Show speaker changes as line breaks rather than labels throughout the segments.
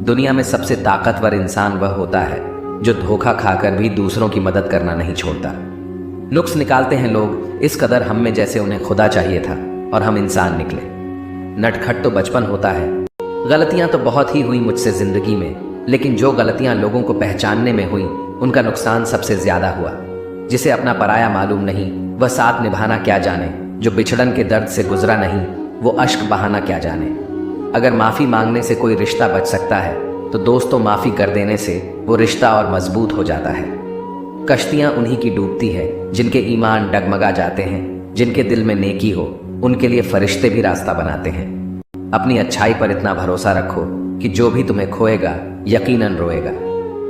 दुनिया में सबसे ताकतवर इंसान वह होता है जो धोखा खाकर भी दूसरों की मदद करना नहीं छोड़ता। नुक्स निकालते हैं लोग इस कदर हम में जैसे उन्हें खुदा चाहिए था और हम इंसान निकले। नटखट तो बचपन होता है, गलतियां तो बहुत ही हुई मुझसे जिंदगी में, लेकिन जो गलतियां लोगों को पहचानने में हुई उनका नुकसान सबसे ज्यादा हुआ। जिसे अपना पराया मालूम नहीं वह साथ निभाना क्या जाने, जो बिछड़न के दर्द से गुजरा नहीं वो अश्क बहाना क्या जाने। अगर माफ़ी मांगने से कोई रिश्ता बच सकता है तो दोस्तों माफ़ी कर देने से वो रिश्ता और मजबूत हो जाता है। कश्तियाँ उन्हीं की डूबती है जिनके ईमान डगमगा जाते हैं, जिनके दिल में नेकी हो उनके लिए फरिश्ते भी रास्ता बनाते हैं। अपनी अच्छाई पर इतना भरोसा रखो कि जो भी तुम्हें खोएगा यकीनन रोएगा।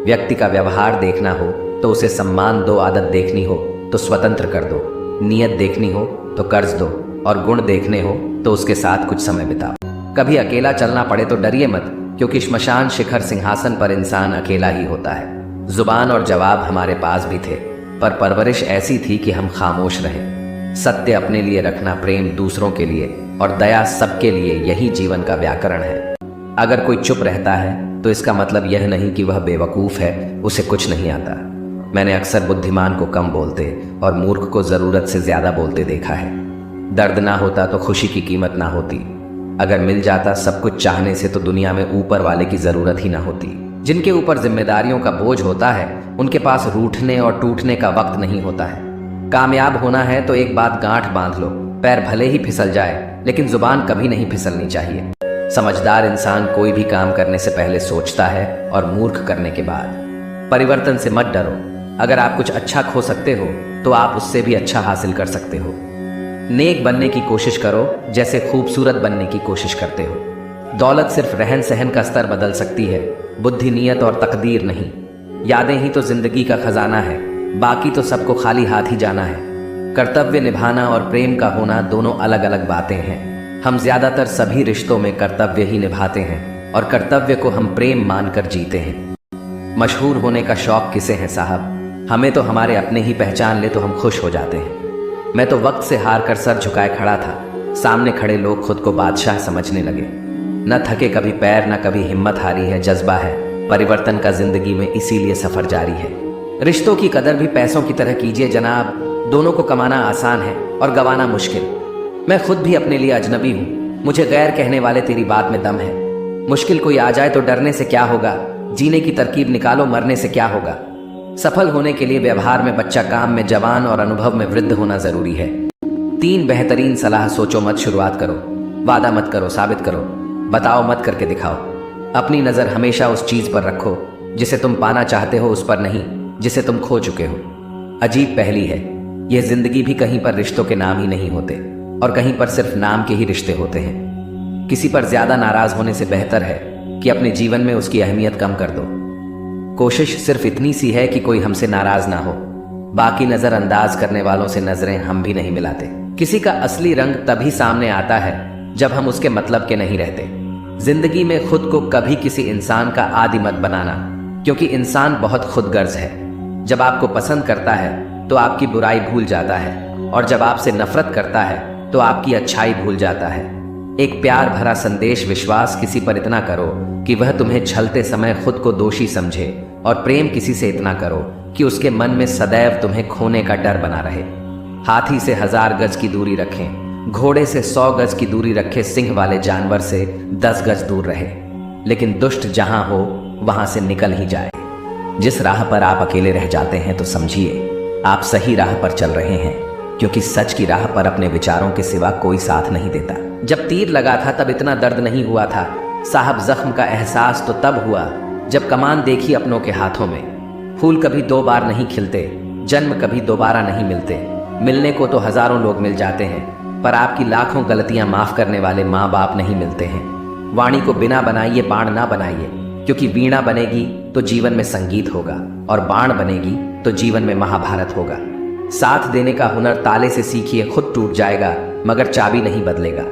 व्यक्ति का व्यवहार देखना हो तो उसे सम्मान दो, आदत देखनी हो तो स्वतंत्र कर दो, नीयत देखनी हो तो कर्ज दो और गुण देखने हो तो उसके साथ कुछ समय बिताओ। कभी अकेला चलना पड़े तो डरिए मत, क्योंकि श्मशान शिखर सिंहासन पर इंसान अकेला ही होता है। जुबान और जवाब हमारे पास भी थे, पर परवरिश ऐसी थी कि हम खामोश रहे। सत्य अपने लिए रखना, प्रेम दूसरों के लिए और दया सबके लिए, यही जीवन का व्याकरण है। अगर कोई चुप रहता है तो इसका मतलब यह नहीं कि वह बेवकूफ़ है, उसे कुछ नहीं आता। मैंने अक्सर बुद्धिमान को कम बोलते और मूर्ख को ज़रूरत से ज़्यादा बोलते देखा है। दर्द ना होता तो खुशी की कीमत ना होती। अगर मिल जाता सब कुछ चाहने से तो दुनिया में ऊपर वाले की ज़रूरत ही ना होती। जिनके ऊपर जिम्मेदारियों का बोझ होता है उनके पास रूठने और टूटने का वक्त नहीं होता है। कामयाब होना है तो एक बात गांठ बांध लो, पैर भले ही फिसल जाए लेकिन जुबान कभी नहीं फिसलनी चाहिए। समझदार इंसान कोई भी काम करने से पहले सोचता है और मूर्ख करने के बाद। परिवर्तन से मत डरो। अगर आप कुछ अच्छा खो सकते हो तो आप उससे भी अच्छा हासिल कर सकते हो। नेक बनने की कोशिश करो जैसे खूबसूरत बनने की कोशिश करते हो। दौलत सिर्फ रहन सहन का स्तर बदल सकती है, बुद्धि, नीयत और तकदीर नहीं। यादें ही तो जिंदगी का खजाना है, बाकी तो सबको खाली हाथ ही जाना है। कर्तव्य निभाना और प्रेम का होना दोनों अलग अलग बातें हैं। हम ज्यादातर सभी रिश्तों में कर्तव्य ही निभाते हैं और कर्तव्य को हम प्रेम मानकर जीते हैं। मशहूर होने का शौक किसे है साहब? हमें तो हमारे अपने ही पहचान ले तो हम खुश हो जाते हैं। मैं तो वक्त से हार कर सर झुकाए खड़ा था, सामने खड़े लोग खुद को बादशाह समझने लगे। न थके कभी पैर, न कभी हिम्मत हारी है, जज्बा है परिवर्तन का जिंदगी में, इसीलिए सफर जारी है। रिश्तों की कदर भी पैसों की तरह कीजिए जनाब, दोनों को कमाना आसान है और गंवाना मुश्किल। मैं खुद भी अपने लिए अजनबी हूँ, मुझे गैर कहने वाले तेरी बात में दम है। मुश्किल कोई आ जाए तो डरने से क्या होगा, जीने की तरकीब निकालो, मरने से क्या होगा। सफल होने के लिए व्यवहार में बच्चा, काम में जवान और अनुभव में वृद्ध होना जरूरी है। 3 बेहतरीन सलाह सोचो मत, शुरुआत करो। वादा मत करो, साबित करो। बताओ मत, करके दिखाओ। अपनी नज़र हमेशा उस चीज़ पर रखो जिसे तुम पाना चाहते हो, उस पर नहीं जिसे तुम खो चुके हो। अजीब पहली है, यह जिंदगी भी कहीं पर रिश्तों के नाम ही नहीं होते और कहीं पर सिर्फ नाम के ही रिश्ते होते हैं। किसी पर ज्यादा नाराज होने से बेहतर है कि अपने जीवन में उसकी अहमियत कम कर दो। कोशिश सिर्फ इतनी सी है कि कोई हमसे नाराज ना हो, बाकी नजरअंदाज करने वालों से नजरें हम भी नहीं मिलाते। किसी का असली रंग तभी सामने आता है जब हम उसके मतलब के नहीं रहते। जिंदगी में खुद को कभी किसी इंसान का आदी मत बनाना, क्योंकि इंसान बहुत खुदगर्ज है। जब आपको पसंद करता है तो आपकी बुराई भूल जाता है और जब आपसे नफरत करता है तो आपकी अच्छाई भूल जाता है। एक प्यार भरा संदेश विश्वास किसी पर इतना करो कि वह तुम्हें छलते समय खुद को दोषी समझे, और प्रेम किसी से इतना करो कि उसके मन में सदैव तुम्हें खोने का डर बना रहे। हाथी से 1000 गज की दूरी रखें, घोड़े से 100 गज की दूरी रखे, सिंह वाले जानवर से 10 गज दूर रहे, लेकिन दुष्ट जहां हो वहां से निकल ही जाए। जिस राह पर आप अकेले रह जाते हैं तो समझिए आप सही राह पर चल रहे हैं, क्योंकि सच की राह पर अपने विचारों के सिवा कोई साथ नहीं देता। जब तीर लगा था तब इतना दर्द नहीं हुआ था साहब, जख्म का एहसास तो तब हुआ जब कमान देखी अपनों के हाथों में। फूल कभी 2 बार नहीं खिलते, जन्म कभी दोबारा नहीं मिलते। मिलने को तो हजारों लोग मिल जाते हैं, पर आपकी लाखों गलतियां माफ करने वाले माँ बाप नहीं मिलते हैं। वाणी को बिना बनाइए, बाण ना बनाइए, क्योंकि वीणा बनेगी तो जीवन में संगीत होगा और बाण बनेगी तो जीवन में महाभारत होगा। साथ देने का हुनर ताले से सीखिए, खुद टूट जाएगा मगर चाबी नहीं बदलेगा।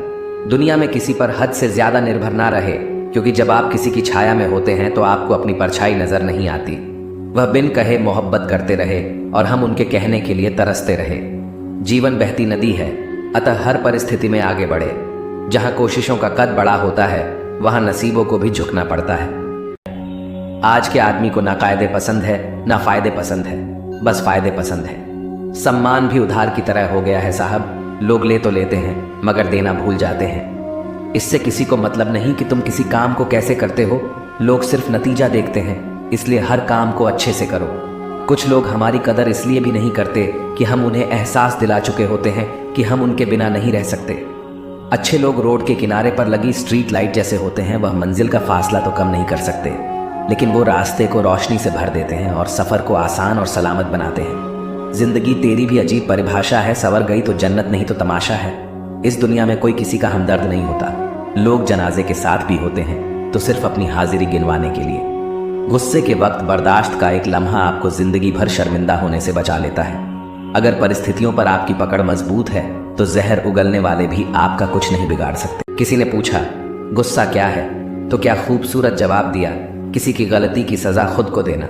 दुनिया में किसी पर हद से ज्यादा निर्भर ना रहे, क्योंकि जब आप किसी की छाया में होते हैं तो आपको अपनी परछाई नजर नहीं आती। वह बिन कहे मोहब्बत करते रहे और हम उनके कहने के लिए तरसते रहे। जीवन बहती नदी है, अतः हर परिस्थिति में आगे बढ़े। जहां कोशिशों का कद बड़ा होता है वहां नसीबों को भी झुकना पड़ता है। आज के आदमी को ना कायदे पसंद है ना फायदे पसंद है, बस फायदे पसंद है। सम्मान भी उधार की तरह हो गया है साहब, लोग ले तो लेते हैं मगर देना भूल जाते हैं। इससे किसी को मतलब नहीं कि तुम किसी काम को कैसे करते हो, लोग सिर्फ नतीजा देखते हैं, इसलिए हर काम को अच्छे से करो। कुछ लोग हमारी कदर इसलिए भी नहीं करते कि हम उन्हें एहसास दिला चुके होते हैं कि हम उनके बिना नहीं रह सकते। अच्छे लोग रोड के किनारे पर लगी स्ट्रीट लाइट जैसे होते हैं, वह मंजिल का फासला तो कम नहीं कर सकते, लेकिन वो रास्ते को रोशनी से भर देते हैं और सफ़र को आसान और सलामत बनाते हैं। जिंदगी तेरी भी अजीब परिभाषा है, सवर गई तो जन्नत नहीं तो तमाशा है। इस दुनिया में कोई किसी का हमदर्द नहीं होता, लोग जनाजे के साथ भी होते हैं तो सिर्फ अपनी हाजिरी गिनवाने के लिए। गुस्से के वक्त बर्दाश्त का एक लम्हा आपको जिंदगी भर शर्मिंदा होने से बचा लेता है। अगर परिस्थितियों पर आपकी पकड़ मजबूत है तो जहर उगलने वाले भी आपका कुछ नहीं बिगाड़ सकते। किसी ने पूछा गुस्सा क्या है, तो क्या खूबसूरत जवाब दिया, किसी की गलती की सजा खुद को देना।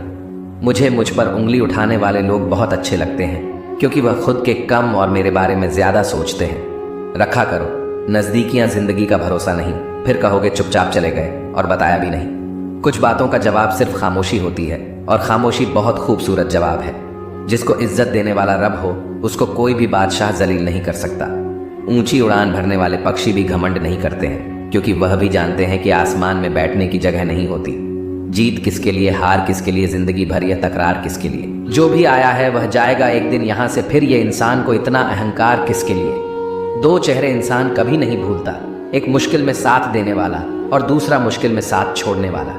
मुझे मुझ पर उंगली उठाने वाले लोग बहुत अच्छे लगते हैं, क्योंकि वह खुद के कम और मेरे बारे में ज्यादा सोचते हैं। रखा करो, नजदीकियां जिंदगी का भरोसा नहीं, फिर कहोगे चुपचाप चले गए और बताया भी नहीं। कुछ बातों का जवाब सिर्फ खामोशी होती है, और खामोशी बहुत खूबसूरत जवाब है। जिसको इज्जत देने वाला रब हो उसको कोई भी बादशाह जलील नहीं कर सकता। ऊंची उड़ान भरने वाले पक्षी भी घमंड नहीं करते हैं, क्योंकि वह भी जानते हैं कि आसमान में बैठने की जगह नहीं होती। जीत किसके लिए, हार किसके लिए, जिंदगी भर या तकरार किसके लिए। जो भी आया है वह जाएगा एक दिन यहाँ से, फिर ये इंसान को इतना अहंकार किसके लिए। दो चेहरे इंसान कभी नहीं भूलता, एक मुश्किल में साथ देने वाला और दूसरा मुश्किल में साथ छोड़ने वाला।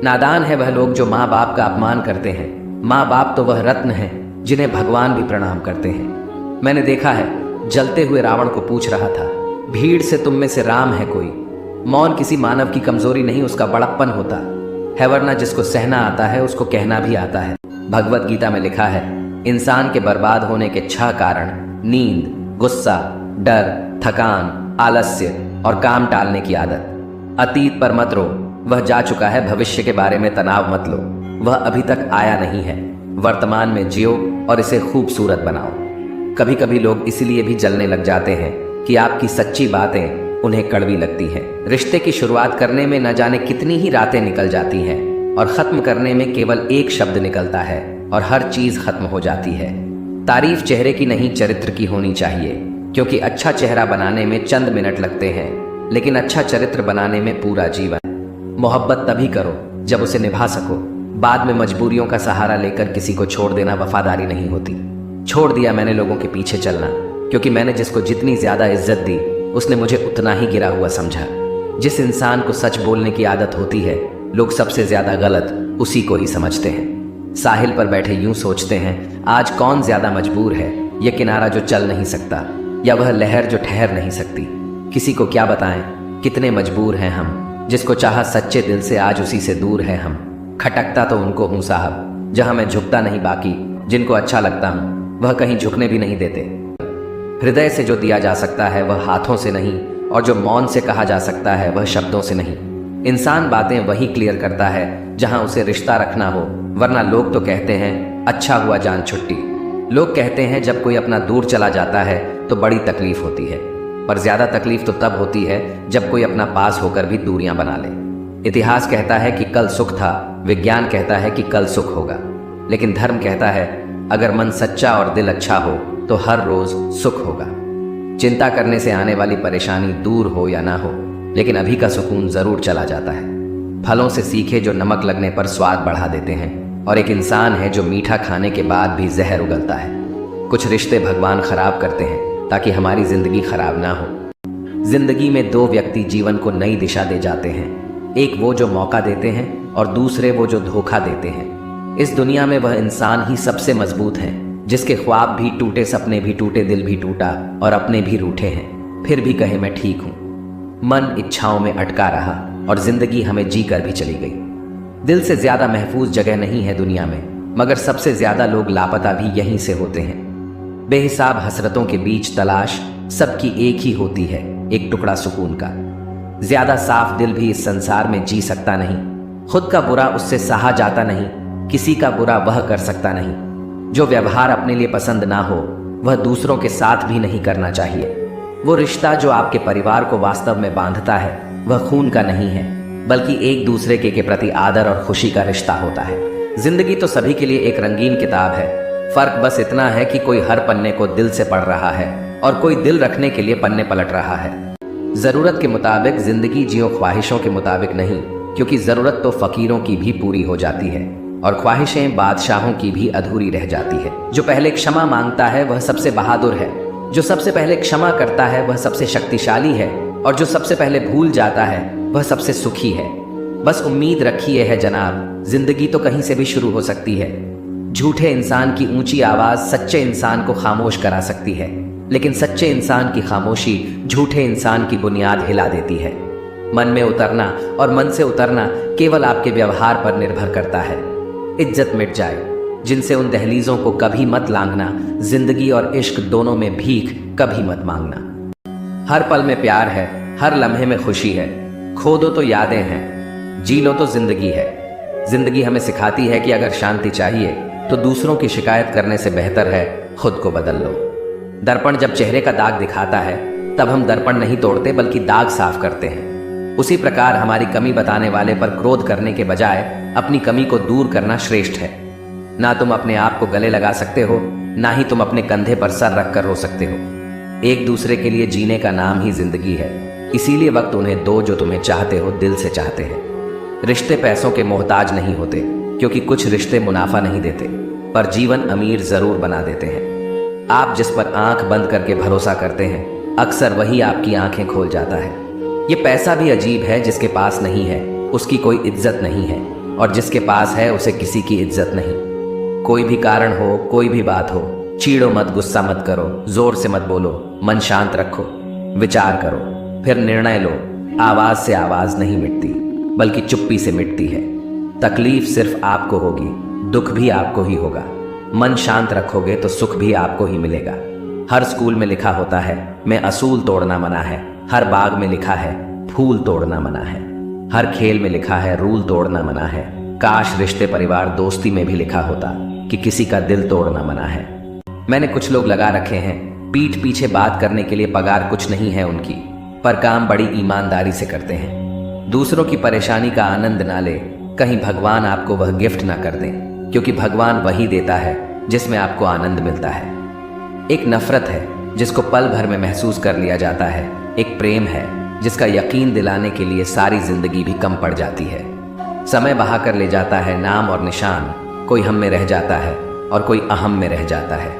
नादान है वह लोग जो माँ बाप का अपमान करते हैं। माँ बाप तो वह रत्न हैं जिन्हें भगवान भी प्रणाम करते हैं। मैंने देखा है जलते हुए रावण को पूछ रहा था, भीड़ से तुम में से राम है कोई। मौन किसी मानव की कमजोरी नहीं, उसका बड़प्पन होता है, वरना जिसको सहना आता है उसको कहना भी आता है। भगवत गीता में लिखा है, इंसान के बर्बाद होने के 6 कारण नींद, गुस्सा, डर, थकान, आलस्य और काम टालने की आदत। अतीत पर मत रो, वह जा चुका है। भविष्य के बारे में तनाव मत लो, वह अभी तक आया नहीं है। वर्तमान में जियो और इसे खूबसूरत बनाओ। कभी कभी लोग इसलिए भी जलने लग जाते हैं कि आपकी सच्ची बातें उन्हें कड़वी लगती हैं। रिश्ते की शुरुआत करने में न जाने कितनी ही रातें निकल जाती हैं और खत्म करने में केवल एक शब्द निकलता है और हर चीज खत्म हो जाती है। तारीफ चेहरे की नहीं चरित्र की होनी चाहिए, क्योंकि अच्छा चेहरा बनाने में चंद मिनट लगते हैं, लेकिन अच्छा चरित्र बनाने में पूरा जीवन। मोहब्बत तभी करो जब उसे निभा सको। बाद में मजबूरियों का सहारा लेकर किसी को छोड़ देना वफादारी नहीं होती। छोड़ दिया मैंने लोगों के पीछे चलना, क्योंकि मैंने जिसको जितनी ज्यादा इज्जत दी उसने मुझे उतना ही गिरा हुआ समझा। जिस इंसान को सच बोलने की आदत होती है, लोग सबसे ज्यादा गलत उसी को ही समझते हैं। साहिल पर बैठे यूं सोचते हैं, आज कौन ज्यादा मजबूर है, ये किनारा जो चल नहीं सकता या वह लहर जो ठहर नहीं सकती। किसी को क्या बताएं कितने मजबूर हैं हम, जिसको चाहा सच्चे दिल से आज उसी से दूर है हम। खटकता तो उनको हूं साहब जहां मैं झुकता नहीं, बाकी जिनको अच्छा लगता हूं वह कहीं झुकने भी नहीं देते। हृदय से जो दिया जा सकता है वह हाथों से नहीं, और जो मौन से कहा जा सकता है वह शब्दों से नहीं। इंसान बातें वही क्लियर करता है जहां उसे रिश्ता रखना हो, वरना लोग तो कहते हैं अच्छा हुआ जान छुट्टी। लोग कहते हैं जब कोई अपना दूर चला जाता है तो बड़ी तकलीफ होती है, पर ज्यादा तकलीफ तो तब होती है जब कोई अपना पास होकर भी दूरियां बना ले। इतिहास कहता है कि कल सुख था, विज्ञान कहता है कि कल सुख होगा, लेकिन धर्म कहता है अगर मन सच्चा और दिल अच्छा हो तो हर रोज सुख होगा। चिंता करने से आने वाली परेशानी दूर हो या ना हो, लेकिन अभी का सुकून जरूर चला जाता है। फलों से सीखे जो नमक लगने पर स्वाद बढ़ा देते हैं, और एक इंसान है जो मीठा खाने के बाद भी जहर उगलता है। कुछ रिश्ते भगवान खराब करते हैं ताकि हमारी जिंदगी खराब ना हो। जिंदगी में 2 व्यक्ति जीवन को नई दिशा दे जाते हैं, एक वो जो मौका देते हैं और दूसरे वो जो धोखा देते हैं। इस दुनिया में वह इंसान ही सबसे मजबूत है जिसके ख्वाब भी टूटे, सपने भी टूटे, दिल भी टूटा और अपने भी रूठे हैं, फिर भी कहे मैं ठीक हूं। मन इच्छाओं में अटका रहा और जिंदगी हमें जी कर भी चली गई। दिल से ज्यादा महफूज जगह नहीं है दुनिया में, मगर सबसे ज्यादा लोग लापता भी यहीं से होते हैं। बेहिसाब हसरतों के बीच तलाश सबकी एक ही होती है, एक टुकड़ा सुकून का। ज्यादा साफ दिल भी इस संसार में जी सकता नहीं। खुद का बुरा उससे सहा जाता नहीं, किसी का बुरा वह कर सकता नहीं। जो व्यवहार अपने लिए पसंद ना हो वह दूसरों के साथ भी नहीं करना चाहिए। वो रिश्ता जो आपके परिवार को वास्तव में बांधता है वह खून का नहीं है, बल्कि एक दूसरे के प्रति आदर और खुशी का रिश्ता होता है। जिंदगी तो सभी के लिए एक रंगीन किताब है, फर्क बस इतना है कि कोई हर पन्ने को दिल से पढ़ रहा है और कोई दिल रखने के लिए पन्ने पलट रहा है। जरूरत के मुताबिक जिंदगी जियो, ख्वाहिशों के मुताबिक नहीं, क्योंकि जरूरत तो फकीरों की भी पूरी हो जाती है और ख्वाहिशें बादशाहों की भी अधूरी रह जाती है। जो पहले क्षमा मांगता है वह सबसे बहादुर है, जो सबसे पहले क्षमा करता है वह सबसे शक्तिशाली है, और जो सबसे पहले भूल जाता है वह सबसे सुखी है। बस उम्मीद रखिए है जनाब, जिंदगी तो कहीं से भी शुरू हो सकती है। झूठे इंसान की ऊंची आवाज सच्चे इंसान को खामोश करा सकती है, लेकिन सच्चे इंसान की खामोशी झूठे इंसान की बुनियाद हिला देती है। मन में उतरना और मन से उतरना केवल आपके व्यवहार पर निर्भर करता है। इज्जत मिट जाए जिनसे, उन दहलीजों को कभी मत लांघना। जिंदगी और इश्क दोनों में भीख कभी मत मांगना। हर पल में प्यार है, हर लम्हे में खुशी है। खो दो तो यादें हैं, जी लो तो जिंदगी है। जिंदगी हमें सिखाती है कि अगर शांति चाहिए तो दूसरों की शिकायत करने से बेहतर है खुद को बदल लो। दर्पण जब चेहरे का दाग दिखाता है तब हम दर्पण नहीं तोड़ते बल्कि दाग साफ करते हैं। उसी प्रकार हमारी कमी बताने वाले पर क्रोध करने के बजाय अपनी कमी को दूर करना श्रेष्ठ है। ना तुम अपने आप को गले लगा सकते हो, ना ही तुम अपने कंधे पर सर रख कर रो सकते हो। एक दूसरे के लिए जीने का नाम ही जिंदगी है, इसीलिए वक्त उन्हें दो जो तुम्हें चाहते हो, दिल से चाहते हैं। रिश्ते पैसों के मोहताज नहीं होते, क्योंकि कुछ रिश्ते मुनाफा नहीं देते पर जीवन अमीर जरूर बना देते हैं। आप जिस पर आंख बंद करके भरोसा करते हैं, अक्सर वही आपकी आंखें खोल जाता है। ये पैसा भी अजीब है, जिसके पास नहीं है उसकी कोई इज्जत नहीं है, और जिसके पास है उसे किसी की इज्जत नहीं। कोई भी कारण हो, कोई भी बात हो, चीड़ो मत, गुस्सा मत करो, जोर से मत बोलो, मन शांत रखो, विचार करो, फिर निर्णय लो। आवाज से आवाज नहीं मिटती बल्कि चुप्पी से मिटती है। तकलीफ सिर्फ आपको होगी, दुख भी आपको ही होगा। मन शांत रखोगे तो सुख भी आपको ही मिलेगा। हर स्कूल में लिखा होता है मैं असूल तोड़ना मना है, हर बाग में लिखा है फूल तोड़ना मना है, हर खेल में लिखा है रूल तोड़ना मना है। काश रिश्ते, परिवार, दोस्ती में भी लिखा होता कि किसी का दिल तोड़ना मना है। मैंने कुछ लोग लगा रखे हैं पीठ पीछे बात करने के लिए, पगार कुछ नहीं है उनकी, पर काम बड़ी ईमानदारी से करते हैं। दूसरों की परेशानी का आनंद ना ले, कहीं भगवान आपको वह गिफ्ट ना कर दें, क्योंकि भगवान वही देता है जिसमें आपको आनंद मिलता है। एक नफरत है जिसको पल भर में महसूस कर लिया जाता है, एक प्रेम है जिसका यकीन दिलाने के लिए सारी जिंदगी भी कम पड़ जाती है। समय बहा कर ले जाता है नाम और निशान, कोई हम में रह जाता है और कोई अहम में रह जाता है।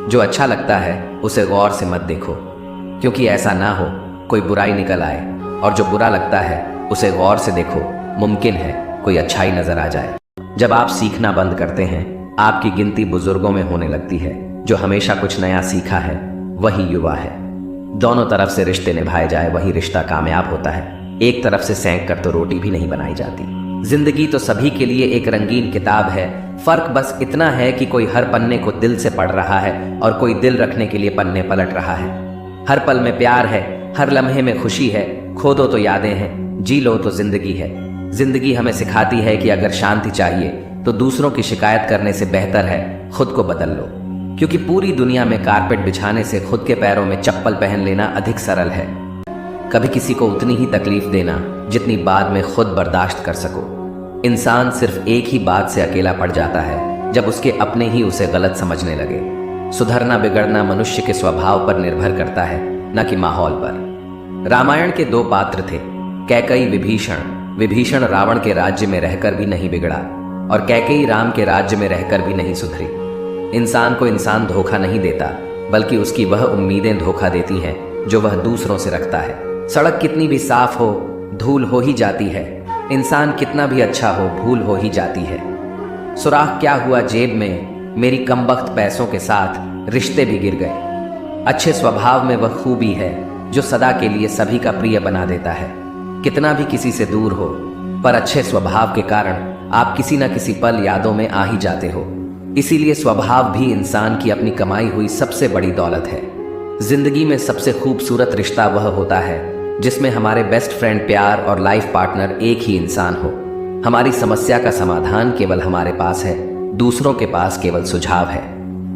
जो अच्छा लगता है उसे गौर से मत देखो, क्योंकि ऐसा ना हो कोई बुराई निकल आए, और जो बुरा लगता है उसे गौर से देखो, मुमकिन है कोई अच्छाई नजर आ जाए। जब आप सीखना बंद करते हैं, आपकी गिनती बुजुर्गों में होने लगती है। जो हमेशा कुछ नया सीखा है वही युवा है। दोनों तरफ से रिश्ते निभाए जाए वही रिश्ता कामयाब होता है। एक तरफ से सेंक कर तो रोटी भी नहीं बनाई जाती। जिंदगी तो सभी के लिए एक रंगीन किताब है, फर्क बस इतना है कि कोई हर पन्ने को दिल से पढ़ रहा है और कोई दिल रखने के लिए पन्ने पलट रहा है। हर पल में प्यार है, हर लम्हे में खुशी है। खो दो तो यादें हैं, जी लो तो जिंदगी है। जिंदगी हमें सिखाती है कि अगर शांति चाहिए तो दूसरों की शिकायत करने से बेहतर है खुद को बदल लो, क्योंकि पूरी दुनिया में कारपेट बिछाने से खुद के पैरों में चप्पल पहन लेना अधिक सरल है। कभी किसी को उतनी ही तकलीफ देना जितनी बाद में खुद बर्दाश्त कर सको। इंसान सिर्फ एक ही बात से अकेला पड़ जाता है, जब उसके अपने ही उसे गलत समझने लगे। सुधरना बिगड़ना मनुष्य के स्वभाव पर निर्भर करता है, न कि माहौल पर। रामायण के दो पात्र थे, कैकई विभीषण। विभीषण रावण के राज्य में रहकर भी नहीं बिगड़ा और कैकेयी राम के राज्य में रहकर भी नहीं सुधरी। इंसान को इंसान धोखा नहीं देता, बल्कि उसकी वह उम्मीदें धोखा देती हैं जो वह दूसरों से रखता है। सड़क कितनी भी साफ हो, धूल हो ही जाती है। इंसान कितना भी अच्छा हो, भूल हो ही जाती है। सुराख क्या हुआ जेब में, मेरी कमबख्त पैसों के साथ रिश्ते भी गिर गए। अच्छे स्वभाव में वह खूबी है जो सदा के लिए सभी का प्रिय बना देता है। कितना भी किसी से दूर हो, पर अच्छे स्वभाव के कारण आप किसी न किसी पल यादों में आ ही जाते हो। इसीलिए स्वभाव भी इंसान की अपनी कमाई हुई सबसे बड़ी दौलत है। जिंदगी में सबसे खूबसूरत रिश्ता वह होता है जिसमें हमारे बेस्ट फ्रेंड, प्यार और लाइफ पार्टनर एक ही इंसान हो। हमारी समस्या का समाधान केवल हमारे पास है, दूसरों के पास केवल सुझाव है।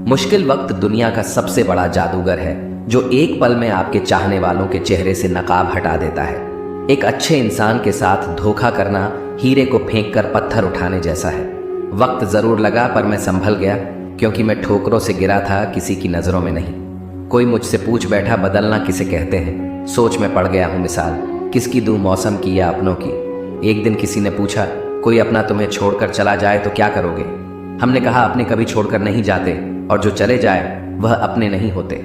मुश्किल वक्त दुनिया का सबसे बड़ा जादूगर है जो एक पल में आपके चाहने वालों के चेहरे से नकाब हटा देता है। एक अच्छे इंसान के साथ धोखा करना हीरे को फेंक कर पत्थर उठाने जैसा है। वक्त जरूर लगा पर मैं संभल गया, क्योंकि मैं ठोकरों से गिरा था, किसी की नजरों में नहीं। कोई मुझसे पूछ बैठा बदलना किसे कहते हैं। सोच में पड़ गया हूं मिसाल, किसकी दूं मौसम की या अपनों की। एक दिन किसी ने पूछा, कोई अपना तुम्हें छोड़कर चला जाए तो क्या करोगे? हमने कहा, अपने कभी छोड़कर नहीं जाते, और जो चले जाए वह अपने नहीं होते।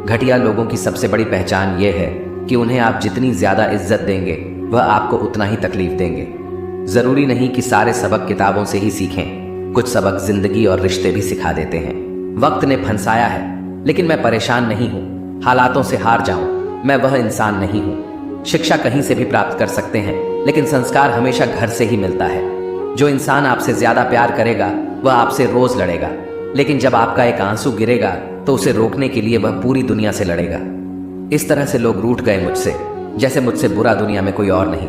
घटिया लोगों की सबसे बड़ी पहचान यह है कि उन्हें आप जितनी ज्यादा इज्जत देंगे वह आपको उतना ही तकलीफ देंगे। जरूरी नहीं कि सारे सबक किताबों से ही सीखें, कुछ सबक जिंदगी और रिश्ते भी सिखा देते हैं। वक्त ने फंसाया है, लेकिन मैं परेशान नहीं हूं। हालातों से हार जाऊं, मैं वह इंसान नहीं हूं। शिक्षा कहीं से भी प्राप्त कर सकते हैं, लेकिन संस्कार हमेशा घर से ही मिलता है। जो इंसान आपसे ज्यादा प्यार करेगा वह आपसे रोज लड़ेगा, लेकिन जब आपका एक आंसू गिरेगा तो उसे रोकने के लिए वह पूरी दुनिया से लड़ेगा। इस तरह से लोग रूठ गए मुझसे, जैसे मुझसे बुरा दुनिया में कोई और नहीं।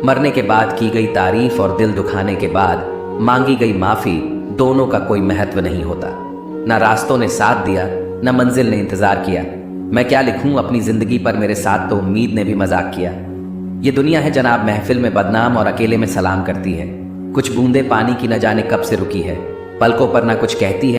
मरने के बाद की गई तारीफ और दिल दुखाने के बाद मांगी गई माफी, दोनों का कोई महत्व नहीं होता। न रास्तों ने साथ दिया, न मंजिल ने इंतजार किया। मैं क्या लिखूं अपनी जिंदगी पर, मेरे साथ तो उम्मीद ने भी मजाक किया। ये दुनिया है जनाब, महफिल में बदनाम और अकेले में सलाम करती है। कुछ बूंदे पानी की न जाने कब से रुकी है, पलकों पर ना कुछ कहती है।